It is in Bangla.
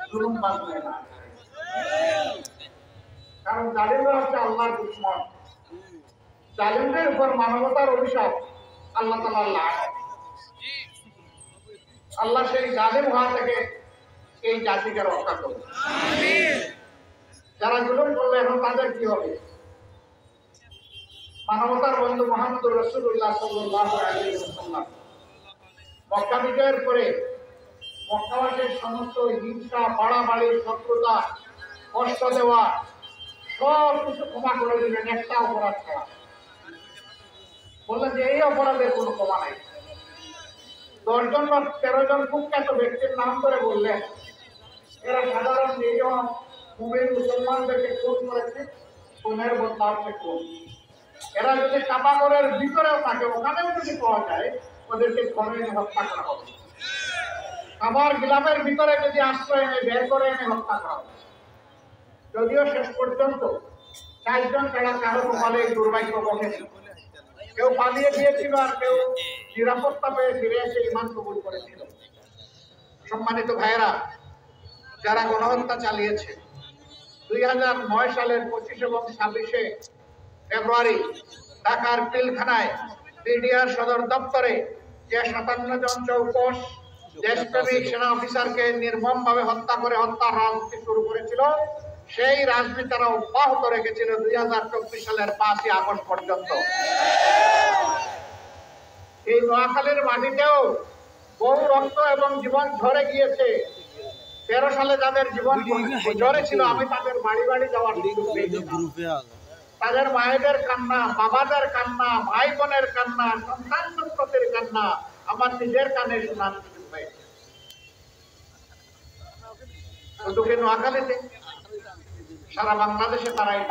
জুলুম বাদ দেয় না। কারণ জালিমরা হচ্ছে আল্লাহর দুশমন। জালিমদের উপর মানবতার অভিশাপ, আল্লাহ তাআলার লানত। আল্লাহ সেই জালিম হওয়া থেকে এই জাতিকে রক্ষা করবে। যারা জুলুম করবে এখন তাদের কি হবে? মানবতার বন্ধু মুহাম্মদুর রাসূলুল্লাহ সাল্লাল্লাহু আলাইহি ওয়াসাল্লাম মক্কা বিজয়ের পরে মক্কাবাসীর সমস্ত হিংসা, বাড়াবাড়ি, শত্রুতা, কষ্ট দেওয়া সব কিছু ক্ষমা করে দিলেন একটা অপরাধ ছাড়া। বললেন যে এই অপরাধের কোনো ক্ষমা নাই। 10 জন বা 13 জন কুখ্যাত ব্যক্তির নাম করে বললেন এরা সাধারণ নিরীহ মুমিন মুসলমানদেরকে খুন করেছে, খুনের বদলা হচ্ছে খুন। এরা যদি কাবাগরের ভিতরেও থাকে, ওখানেও যদি পাওয়া যায়, ওদেরকে ধরে এনে হত্যা করা হবে। কাবার গিলাফের ভিতরে যদি আশ্রয় এনে বের করে এনে হত্যা করা হবে। যদিও শেষ পর্যন্ত 4 জন ছাড়া কারো কপালে দুর্ভাগ্য ঘটেছিল। কেউ পালিয়ে গিয়েছিল আর কেউ নিরাপত্তা পেয়ে ফিরে এসে ঈমান কবুল করেছিল। সম্মানিত ভাইয়েরা, যারা গণহত্যা চালিয়েছে 2009 সালের 25 এবং 26 ফেব্রুয়ারি ঢাকার পিলখানায় বিডিআর সদর দপ্তরে যে 57 জন চৌকস দেশপ্রেমিক সেনা অফিসারকে নির্মমভাবে হত্যা করে হত্যার রাজনীতি শুরু করেছিল, সেই রাজনীতি তারা অব্যাহত রেখেছিল 2024 সালের 5ই আগস্ট পর্যন্ত। এই নোয়াখালীর মাটিতেও বহু রক্ত এবং জীবন ঝরে গিয়েছে। 13 সালে যাদের জীবন ঝরে ছিল, আমি তাদের বাড়ি বাড়ি যাওয়ার সুযোগ পেয়েছি। তাদের মায়েদের কান্না, বাবাদের কান্না, ভাই বোনের কান্না, সন্তান সন্ততির কান্না আমার নিজের কানে শোনার সুযোগ পেয়েছে। শুধু কি নোয়াখালীতে, সারা বাংলাদেশে তারা এই